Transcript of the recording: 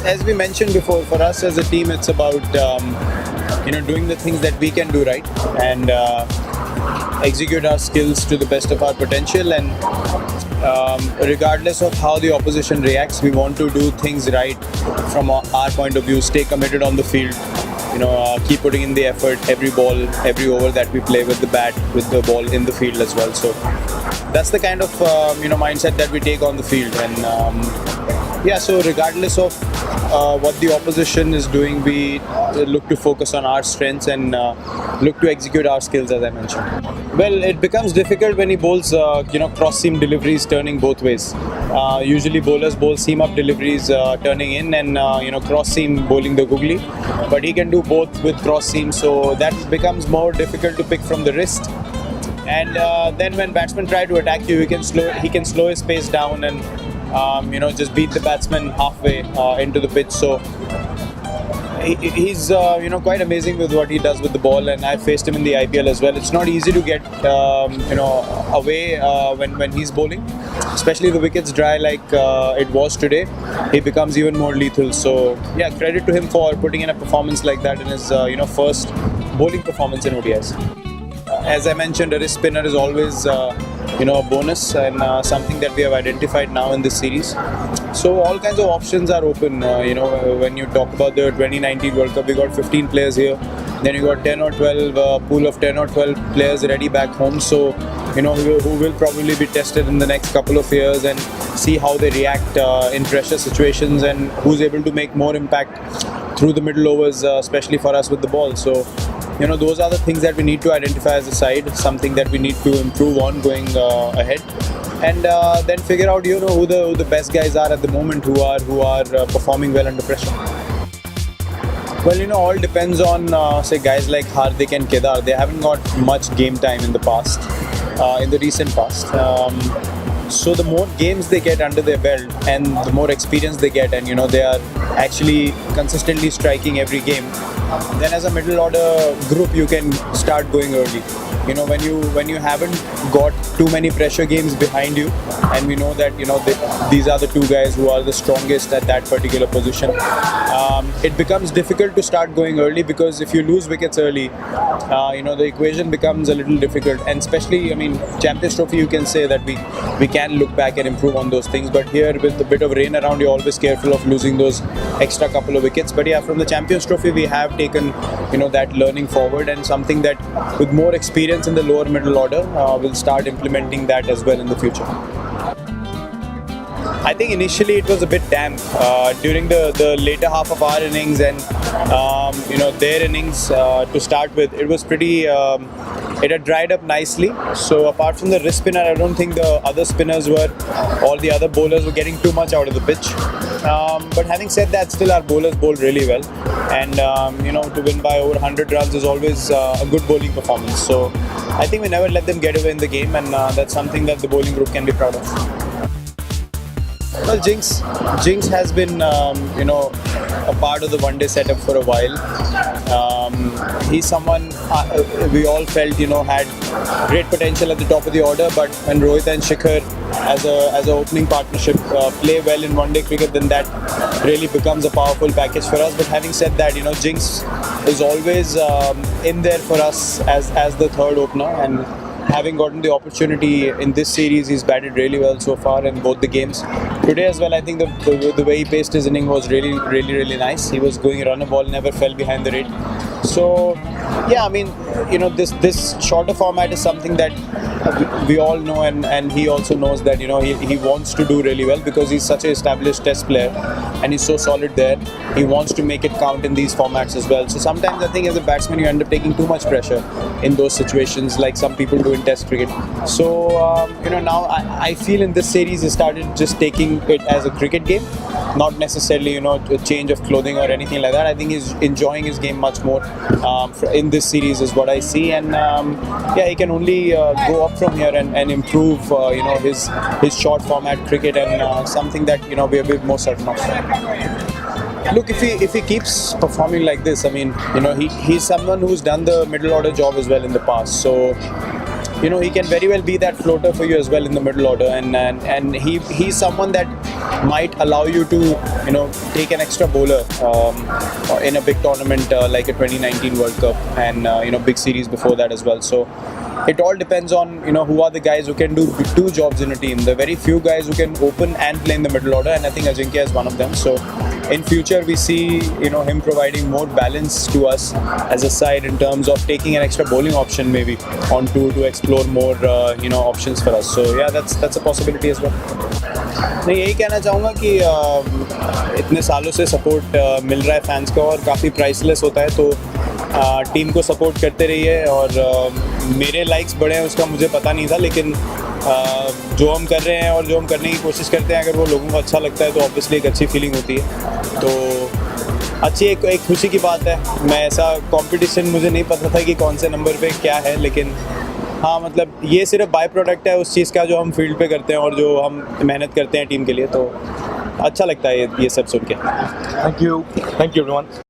as we mentioned before, for us as a team, it's about doing the things that we can do right and execute our skills to the best of our potential. And regardless of how the opposition reacts, we want to do things right from our point of view. Stay committed on the field. Keep putting in the effort every ball, every over that we play with the bat, with the ball in the field as well. So that's the kind of mindset that we take on the field. And so regardless of what the opposition is doing, we look to focus on our strengths and look to execute our skills, as I mentioned. Well, it becomes difficult when he bowls cross-seam deliveries turning both ways. Usually bowlers bowl seam-up deliveries turning in and cross-seam bowling the googly, but he can do both with cross-seam, so that becomes more difficult to pick from the wrist. And then when batsmen try to attack you, he can slow his pace down and just beat the batsman halfway into the pitch. So he's quite amazing with what he does with the ball, and I faced him in the IPL as well. It's not easy to get away when he's bowling, especially the wickets dry like it was today. He becomes even more lethal. So yeah, credit to him for putting in a performance like that in his first bowling performance in ODIs. As I mentioned, a wrist spinner is always a bonus and something that we have identified now in this series. So all kinds of options are open. When you talk about the 2019 World Cup, we got 15 players here. Then you got 10 or 12 pool of 10 or 12 players ready back home. So who will probably be tested in the next couple of years and see how they react in pressure situations and who's able to make more impact through the middle overs, especially for us with the ball. So those are the things that we need to identify as a side, something that we need to improve on going ahead, and then figure out who the best guys are at the moment who are performing well under pressure. Well, all depends on say guys like Hardik and Kedar. They haven't got much game time in the past, in the recent past. So the more games they get under their belt and the more experience they get, and they are actually consistently striking every game, then as a middle order group you can start going early. When you haven't got too many pressure games behind you, and we know that these are the two guys who are the strongest at that particular position, it becomes difficult to start going early, because if you lose wickets early, the equation becomes a little difficult. And especially, Champions Trophy, you can say that we can look back and improve on those things, but here with a bit of rain around, you're always careful of losing those extra couple of wickets. But yeah, from the Champions Trophy we have taken that learning forward, and something that with more experience in the lower middle order we'll start implementing that as well in the future. I think initially it was a bit damp during the later half of our innings, and their innings to start with. It was pretty it had dried up nicely. So apart from the wrist spinner, I don't think the other spinners all the other bowlers were getting too much out of the pitch. But having said that, still our bowlers bowled really well, and to win by over 100 runs is always a good bowling performance. So I think we never let them get away in the game, and that's something that the bowling group can be proud of. Well, Jinx has been, a part of the one-day setup for a while. He's someone we all felt, had great potential at the top of the order. But when Rohit and Shikhar, as a opening partnership, play well in one-day cricket, then that really becomes a powerful package for us. But having said that, Jinx is always in there for us as the third opener, and having gotten the opportunity in this series, he's batted really well so far in both the games. Today as well, I think the way he paced his inning was really, really, really nice. He was going run a ball, never fell behind the rate. So yeah, this shorter format is something that we all know, and he also knows that he wants to do really well, because he's such an established test player and he's so solid there. He wants to make it count in these formats as well. So sometimes I think as a batsman you end up taking too much pressure in those situations, like some people do in test cricket. So now I feel in this series he started just taking it as a cricket game, not necessarily a change of clothing or anything like that. I think he's enjoying his game much more in this series is what I see, and he can only go up from here and improve his short format cricket, and something that we're a bit more certain of. Look, if he keeps performing like this, he's someone who's done the middle order job as well in the past. So he can very well be that floater for you as well in the middle order, and he's someone that might allow you to take an extra bowler in a big tournament like a 2019 World Cup and big series before that as well. So it all depends on who are the guys who can do two jobs in a team. There are very few guys who can open and play in the middle order, and I think Ajinkya is one of them. So in future we see him providing more balance to us as a side in terms of taking an extra bowling option maybe on tour to explore more options for us. So yeah, that's a possibility as well. मैं यही कहना चाहूँगा कि इतने सालों से support मिल रहा है फैंस का और काफ़ी प्राइसलेस होता है, तो टीम को सपोर्ट करते रहिए. और मेरे लाइक्स बढ़े हैं उसका मुझे पता नहीं था, लेकिन जो हम कर रहे हैं और जो हम करने की कोशिश करते हैं, अगर वो लोगों को अच्छा लगता है तो ऑब्वियसली एक अच्छी फीलिंग होती है. तो अच्छी एक खुशी की बात है. मैं ऐसा कंपटीशन मुझे नहीं पता था कि कौन से नंबर पे क्या है, लेकिन हाँ मतलब ये सिर्फ बाय प्रोडक्ट है उस चीज़ का जो हम फील्ड पे करते हैं और जो हम मेहनत करते हैं टीम के लिए. तो अच्छा लगता है ये सब सुन के. Thank you everyone.